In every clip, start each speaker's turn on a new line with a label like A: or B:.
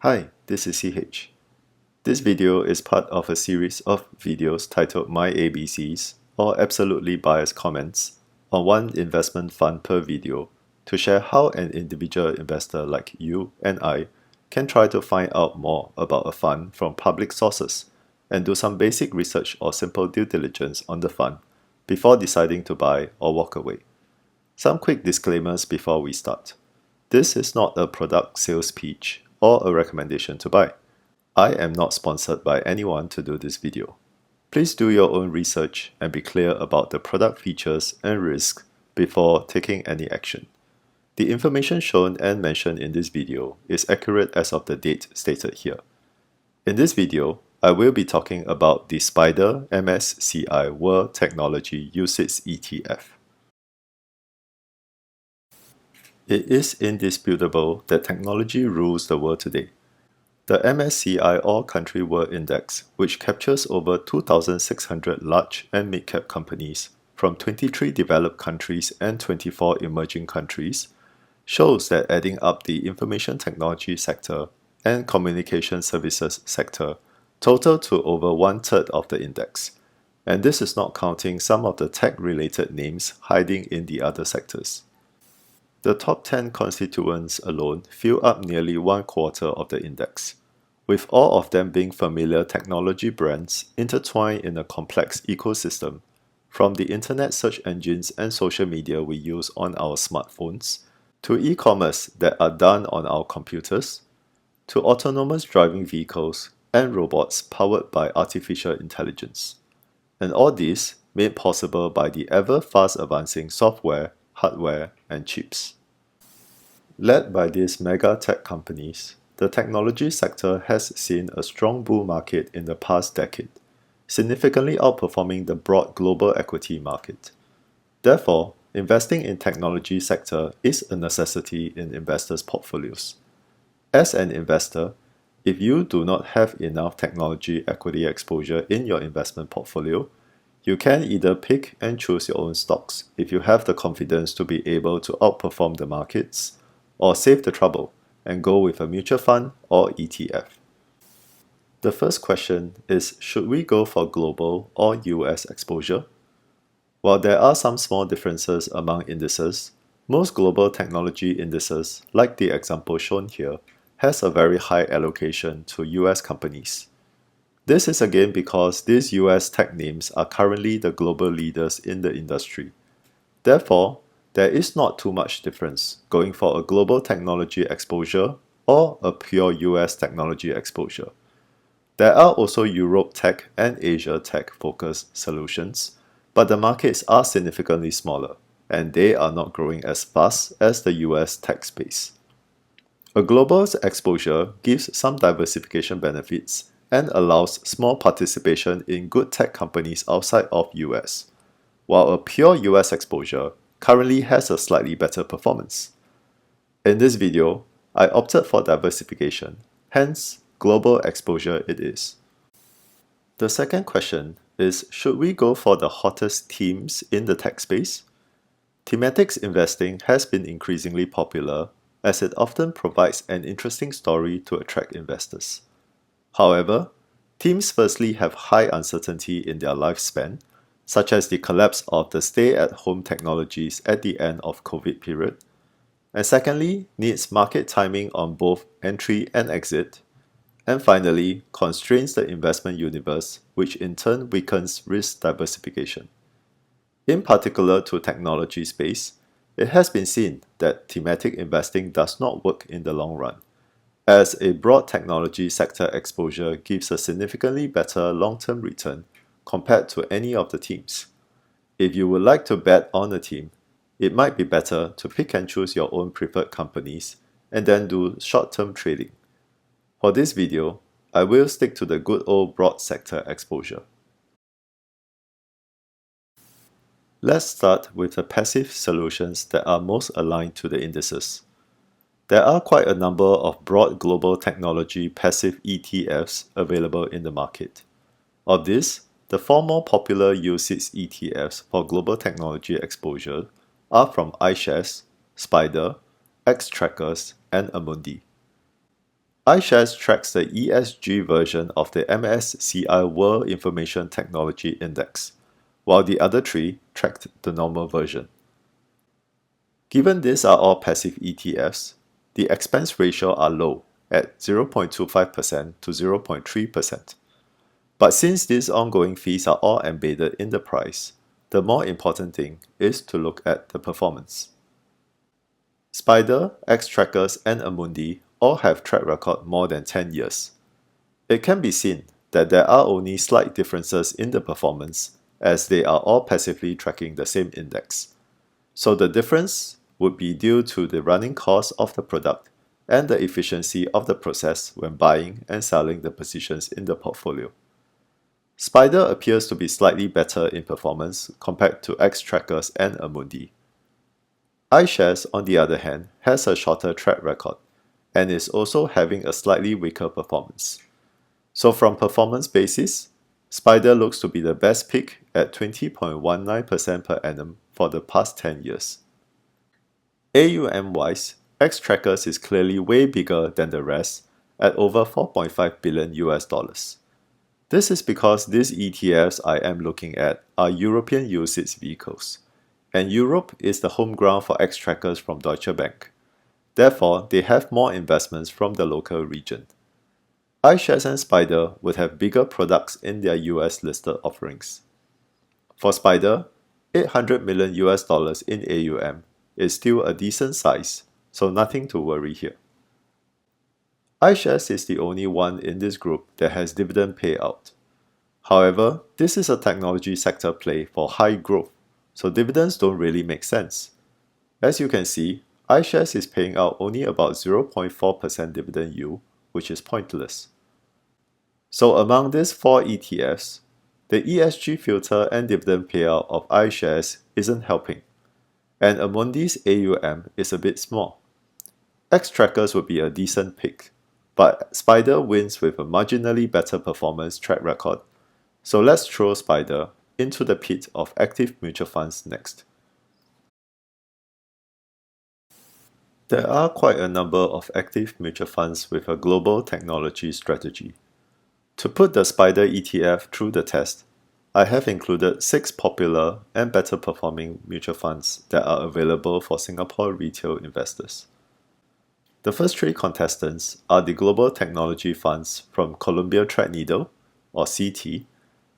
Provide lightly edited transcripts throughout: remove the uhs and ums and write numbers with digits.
A: Hi, this is CH. This video is part of a series of videos titled My ABCs or Absolutely Biased Comments on one investment fund per video to share how an individual investor like you and I can try to find out more about a fund from public sources and do some basic research or simple due diligence on the fund before deciding to buy or walk away. Some quick disclaimers before we start. This is not a product sales pitch or a recommendation to buy. I am not sponsored by anyone to do this video. Please do your own research and be clear about the product features and risks before taking any action. The information shown and mentioned in this video is accurate as of the date stated here. In this video, I will be talking about the SPDR MSCI World Technology UCITS ETF. It is indisputable that technology rules the world today. The MSCI All-Country World Index, which captures over 2,600 large and mid-cap companies from 23 developed countries and 24 emerging countries, shows that adding up the information technology sector and communication services sector total to over 1/3 of the index, and this is not counting some of the tech-related names hiding in the other sectors. The top 10 constituents alone fill up nearly 1/4 of the index, with all of them being familiar technology brands intertwined in a complex ecosystem, from the internet search engines and social media we use on our smartphones, to e-commerce that are done on our computers, to autonomous driving vehicles and robots powered by artificial intelligence. And all this made possible by the ever-fast advancing software, hardware, and chips. Led by these mega tech companies, the technology sector has seen a strong bull market in the past decade, significantly outperforming the broad global equity market. Therefore, investing in technology sector is a necessity in investors' portfolios. As an investor, if you do not have enough technology equity exposure in your investment portfolio, you can either pick and choose your own stocks if you have the confidence to be able to outperform the markets, or save the trouble and go with a mutual fund or ETF. The first question is, should we go for global or US exposure? While there are some small differences among indices, most global technology indices, like the example shown here, has a very high allocation to US companies. This is again because these US tech names are currently the global leaders in the industry. Therefore, there is not too much difference going for a global technology exposure or a pure US technology exposure. There are also Europe tech and Asia tech focused solutions, but the markets are significantly smaller and they are not growing as fast as the US tech space. A global exposure gives some diversification benefits and allows small participation in good tech companies outside of US, while a pure US exposure currently has a slightly better performance. In this video, I opted for diversification, hence global exposure it is. The second question is, should we go for the hottest themes in the tech space? Thematics investing has been increasingly popular as it often provides an interesting story to attract investors. However, themes firstly have high uncertainty in their lifespan, such as the collapse of the stay-at-home technologies at the end of COVID period, and secondly, needs market timing on both entry and exit, and finally, constrains the investment universe, which in turn weakens risk diversification. In particular to technology space, it has been seen that thematic investing does not work in the long run, as a broad technology sector exposure gives a significantly better long-term return compared to any of the teams. If you would like to bet on a team, it might be better to pick and choose your own preferred companies and then do short-term trading. For this video, I will stick to the good old broad sector exposure. Let's start with the passive solutions that are most aligned to the indices. There are quite a number of broad global technology passive ETFs available in the market. Of this, the four more popular UCITS ETFs for global technology exposure are from iShares, SPDR, Xtrackers, and Amundi. iShares tracks the ESG version of the MSCI World Information Technology Index, while the other three tracked the normal version. Given these are all passive ETFs, the expense ratio are low at 0.25% to 0.3%. But since these ongoing fees are all embedded in the price, the more important thing is to look at the performance. SPDR, Xtrackers, and Amundi all have track record more than 10 years. It can be seen that there are only slight differences in the performance as they are all passively tracking the same index. So the difference would be due to the running cost of the product and the efficiency of the process when buying and selling the positions in the portfolio. SPDR appears to be slightly better in performance compared to Xtrackers and Amundi. iShares, on the other hand, has a shorter track record and is also having a slightly weaker performance. So from performance basis, SPDR looks to be the best pick at 20.19% per annum for the past 10 years. AUM-wise, Xtrackers is clearly way bigger than the rest at over $4.5 billion US. This is because these ETFs I am looking at are European UCITS vehicles, and Europe is the home ground for Xtrackers from Deutsche Bank. Therefore, they have more investments from the local region. iShares and SPDR would have bigger products in their US listed offerings. For SPDR, $800 million US in AUM is still a decent size, so nothing to worry here. iShares is the only one in this group that has dividend payout. However, this is a technology sector play for high growth, so dividends don't really make sense. As you can see, iShares is paying out only about 0.4% dividend yield, which is pointless. So among these 4 ETFs, the ESG filter and dividend payout of iShares isn't helping, and Amundi's AUM is a bit small. Xtrackers would be a decent pick, but SPDR wins with a marginally better performance track record, so let's throw SPDR into the pit of active mutual funds next. There are quite a number of active mutual funds with a global technology strategy. To put the SPDR ETF through the test, I have included 6 popular and better performing mutual funds that are available for Singapore retail investors. The first 3 contestants are the global technology funds from Columbia Threadneedle, or CT,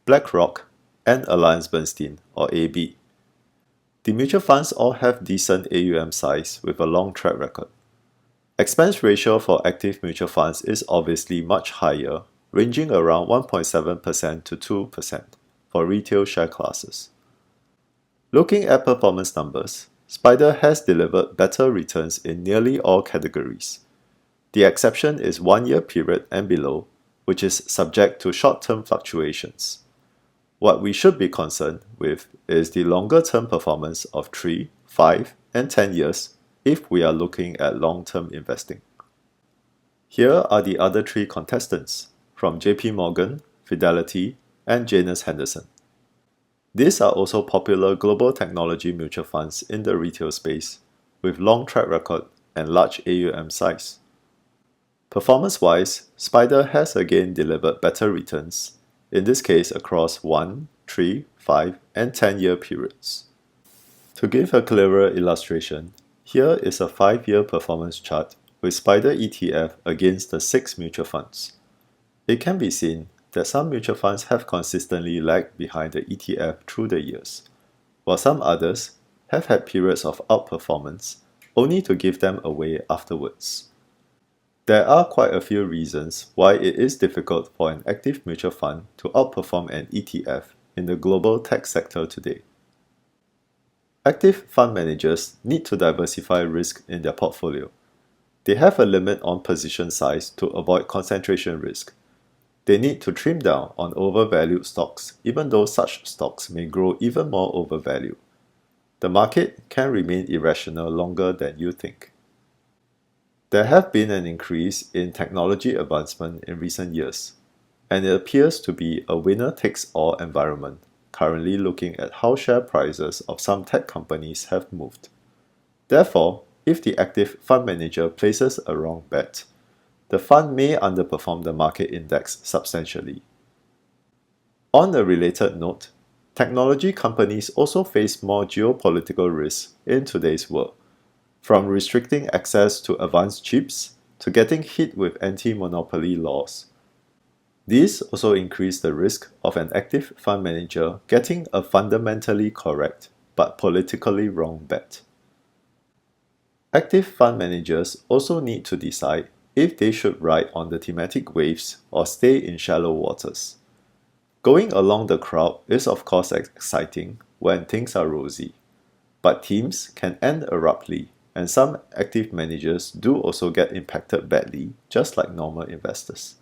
A: BlackRock, and AllianceBernstein, or AB. The mutual funds all have decent AUM size with a long track record. Expense ratio for active mutual funds is obviously much higher, ranging around 1.7% to 2% for retail share classes. Looking at performance numbers, SPDR has delivered better returns in nearly all categories. The exception is 1-year period and below, which is subject to short-term fluctuations. What we should be concerned with is the longer-term performance of 3, 5, and 10 years if we are looking at long-term investing. Here are the other 3 contestants from JP Morgan, Fidelity, and Janus Henderson. These are also popular global technology mutual funds in the retail space with long track record and large AUM size. Performance-wise, SPDR has again delivered better returns, in this case across 1, 3, 5, and 10-year periods. To give a clearer illustration, here is a 5-year performance chart with SPDR ETF against the 6 mutual funds. It can be seen that some mutual funds have consistently lagged behind the ETF through the years, while some others have had periods of outperformance only to give them away afterwards. There are quite a few reasons why it is difficult for an active mutual fund to outperform an ETF in the global tech sector today. Active fund managers need to diversify risk in their portfolio. They have a limit on position size to avoid concentration risk. They need to trim down on overvalued stocks even though such stocks may grow even more overvalued. The market can remain irrational longer than you think. There have been an increase in technology advancement in recent years, and it appears to be a winner-takes-all environment, currently looking at how share prices of some tech companies have moved. Therefore, if the active fund manager places a wrong bet, the fund may underperform the market index substantially. On a related note, technology companies also face more geopolitical risks in today's world, from restricting access to advanced chips to getting hit with anti-monopoly laws. These also increase the risk of an active fund manager getting a fundamentally correct but politically wrong bet. Active fund managers also need to decide if they should ride on the thematic waves or stay in shallow waters. Going along the crowd is of course exciting when things are rosy, but teams can end abruptly, and some active managers do also get impacted badly, just like normal investors.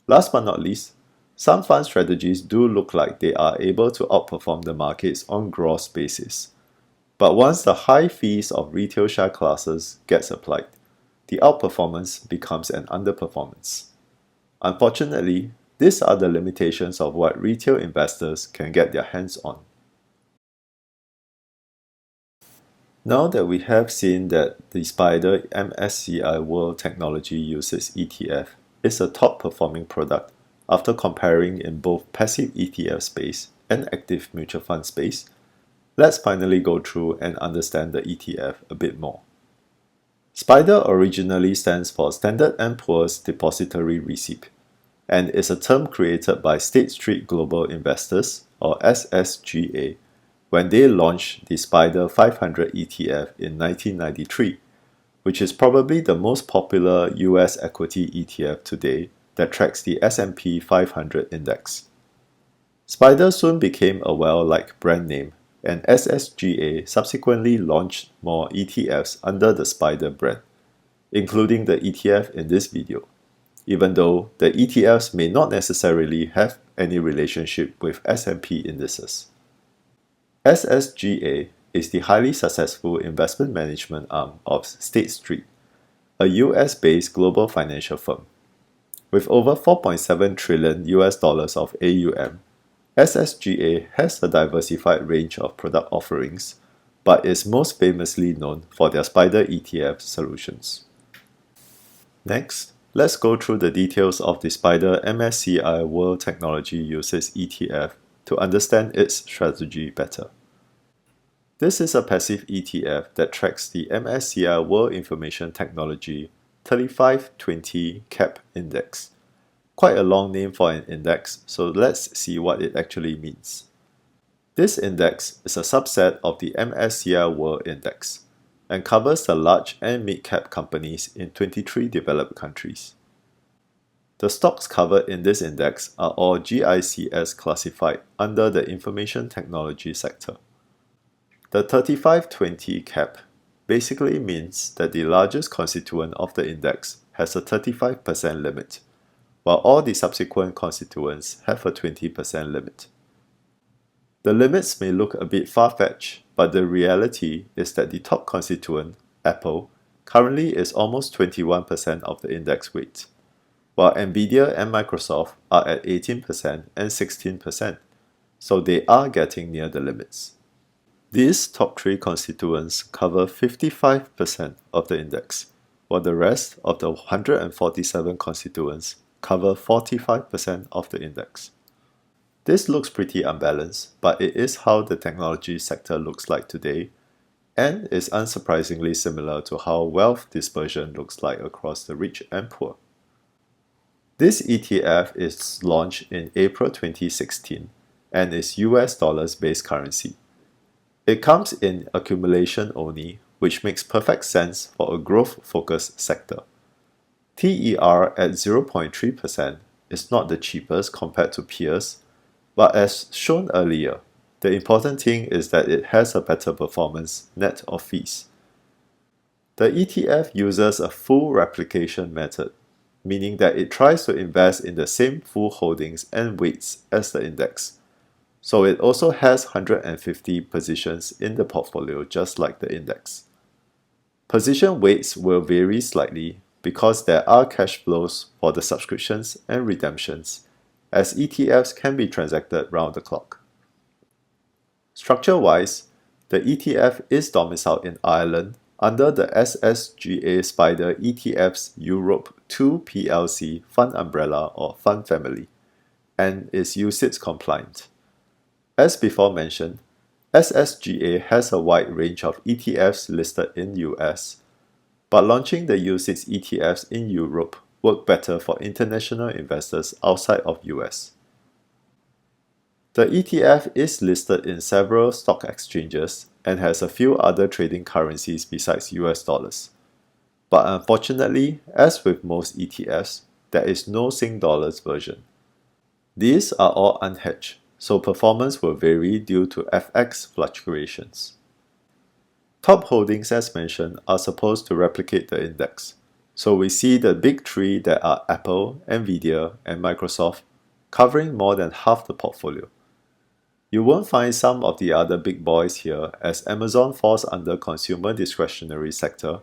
A: Last but not least, some fund strategies do look like they are able to outperform the markets on gross basis. But once the high fees of retail share classes gets applied, the outperformance becomes an underperformance. Unfortunately, these are the limitations of what retail investors can get their hands on. Now that we have seen that the SPDR MSCI World Technology UCITS ETF is a top performing product after comparing in both passive ETF space and active mutual fund space, let's finally go through and understand the ETF a bit more. SPDR originally stands for Standard & Poor's Depository Receipt and is a term created by State Street Global Investors, or SSGA, when they launched the SPDR 500 ETF in 1993, which is probably the most popular US equity ETF today that tracks the S&P 500 index. SPDR soon became a well-liked brand name, and SSGA subsequently launched more ETFs under the SPDR brand, including the ETF in this video, even though the ETFs may not necessarily have any relationship with S&P indices. SSGA is the highly successful investment management arm of State Street, a US-based global financial firm. With over $4.7 trillion of AUM, SSGA has a diversified range of product offerings, but is most famously known for their SPDR ETF solutions. Next, let's go through the details of the SPDR MSCI World Technology UCITS ETF to understand its strategy better. This is a passive ETF that tracks the MSCI World Information Technology 3520 CAP Index. Quite a long name for an index, so let's see what it actually means. This index is a subset of the MSCI World Index and covers the large and mid-cap companies in 23 developed countries. The stocks covered in this index are all GICS classified under the information technology sector. The 3520 cap basically means that the largest constituent of the index has a 35% limit, while all the subsequent constituents have a 20% limit. The limits may look a bit far-fetched, but the reality is that the top constituent, Apple, currently is almost 21% of the index weight, while Nvidia and Microsoft are at 18% and 16%, so they are getting near the limits. These top three constituents cover 55% of the index, while the rest of the 147 constituents cover 45% of the index. This looks pretty unbalanced, but it is how the technology sector looks like today, and is unsurprisingly similar to how wealth dispersion looks like across the rich and poor. This ETF is launched in April 2016 and is US dollars based currency. It comes in accumulation only, which makes perfect sense for a growth-focused sector. TER at 0.3% is not the cheapest compared to peers, but as shown earlier, the important thing is that it has a better performance net of fees. The ETF uses a full replication method, meaning that it tries to invest in the same full holdings and weights as the index. So it also has 150 positions in the portfolio just like the index. Position weights will vary slightly because there are cash flows for the subscriptions and redemptions, as ETFs can be transacted round the clock. Structure-wise, the ETF is domiciled in Ireland under the ssga SPDR ETFs Europe 2 plc fund umbrella or fund family, and is UCITS compliant. As before mentioned, ssga has a wide range of ETFs listed in US, but launching the UCITS ETFs in Europe work better for international investors outside of US. The ETF is listed in several stock exchanges and has a few other trading currencies besides US dollars. But unfortunately, as with most ETFs, there is no Sing dollars version. These are all unhedged, so performance will vary due to FX fluctuations. Top holdings as mentioned are supposed to replicate the index. So we see the big three that are Apple, Nvidia, and Microsoft covering more than half the portfolio. You won't find some of the other big boys here as Amazon falls under consumer discretionary sector,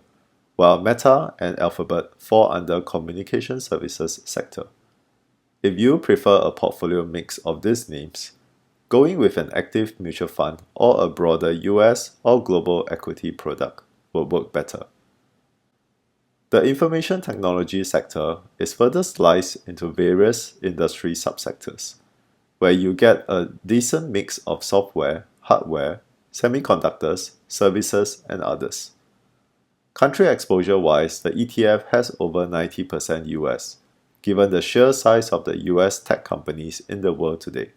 A: while Meta and Alphabet fall under communication services sector. If you prefer a portfolio mix of these names, going with an active mutual fund or a broader US or global equity product will work better. The information technology sector is further sliced into various industry subsectors, where you get a decent mix of software, hardware, semiconductors, services, and others. Country exposure-wise, the ETF has over 90% US, given the sheer size of the US tech companies in the world today.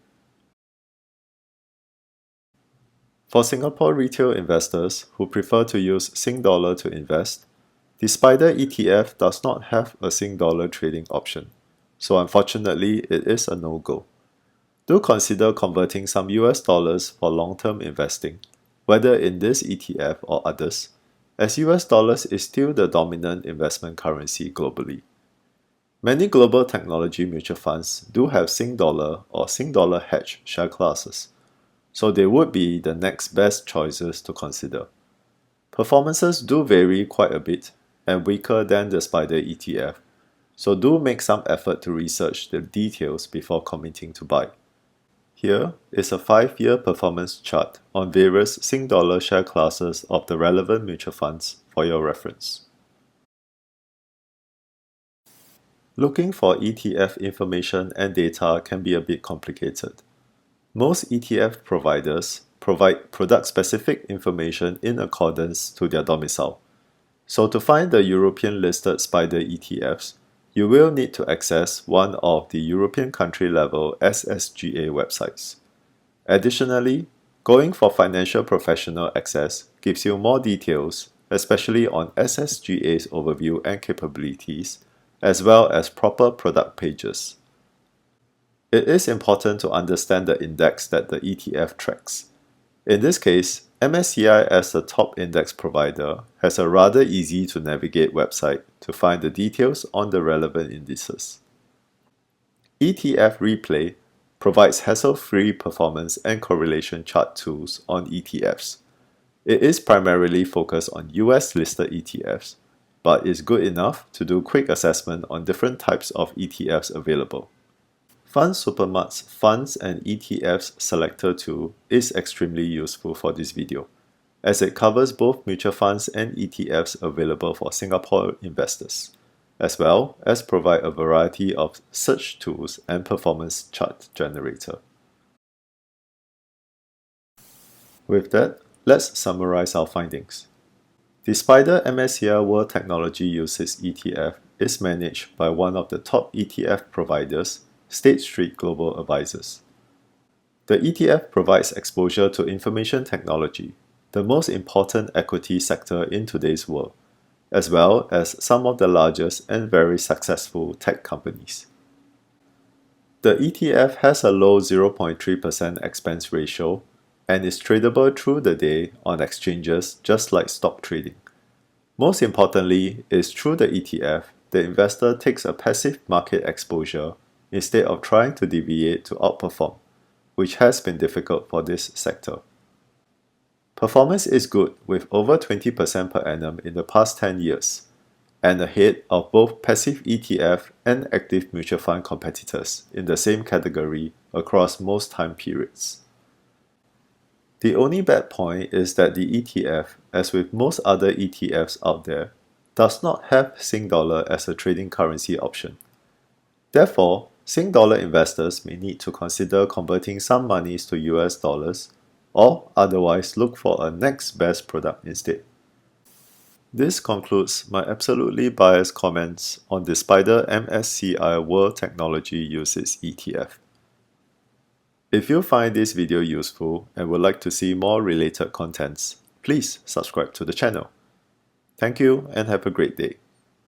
A: For Singapore retail investors who prefer to use Sing dollar to invest, the SPDR ETF does not have a Sing dollar trading option, so unfortunately it is a no-go. Do consider converting some US dollars for long-term investing, whether in this ETF or others, as US dollars is still the dominant investment currency globally. Many global technology mutual funds do have Sing dollar or Sing dollar hedge share classes, so they would be the next best choices to consider. Performances do vary quite a bit and weaker than the SPDR ETF, so do make some effort to research the details before committing to buy. Here is a 5-year performance chart on various Sing dollar share classes of the relevant mutual funds for your reference. Looking for ETF information and data can be a bit complicated. Most ETF providers provide product-specific information in accordance to their domicile. So to find the European-listed SPDR ETFs, you will need to access one of the European country-level ssga websites. Additionally, going for financial professional access gives you more details, especially on ssga's overview and capabilities, as well as proper product pages. It is important to understand the index that the ETF tracks. In this case, MSCI as the top index provider has a rather easy to navigate website to find the details on the relevant indices. ETF Replay provides hassle-free performance and correlation chart tools on ETFs. It is primarily focused on US-listed ETFs, but is good enough to do quick assessment on different types of ETFs available. Fund Supermart's Funds and ETFs Selector tool is extremely useful for this video, as it covers both mutual funds and ETFs available for Singapore investors, as well as provide a variety of search tools and performance chart generator. With that, let's summarize our findings. The SPDR MSCI World Technology UCITS ETF is managed by one of the top ETF providers, State Street Global Advisors. The ETF provides exposure to information technology, the most important equity sector in today's world, as well as some of the largest and very successful tech companies. The ETF has a low 0.3% expense ratio and is tradable through the day on exchanges just like stock trading. Most importantly is through the ETF, the investor takes a passive market exposure instead of trying to deviate to outperform, which has been difficult for this sector. Performance is good with over 20% per annum in the past 10 years, and ahead of both passive ETF and active mutual fund competitors in the same category across most time periods. The only bad point is that the ETF, as with most other ETFs out there, does not have Sing dollar as a trading currency option. Therefore, Sing dollar investors may need to consider converting some monies to US dollars or otherwise look for a next best product instead. This concludes my absolutely biased comments on the SPDR MSCI World Technology UCITS ETF. If you find this video useful and would like to see more related contents, please subscribe to the channel. Thank you and have a great day.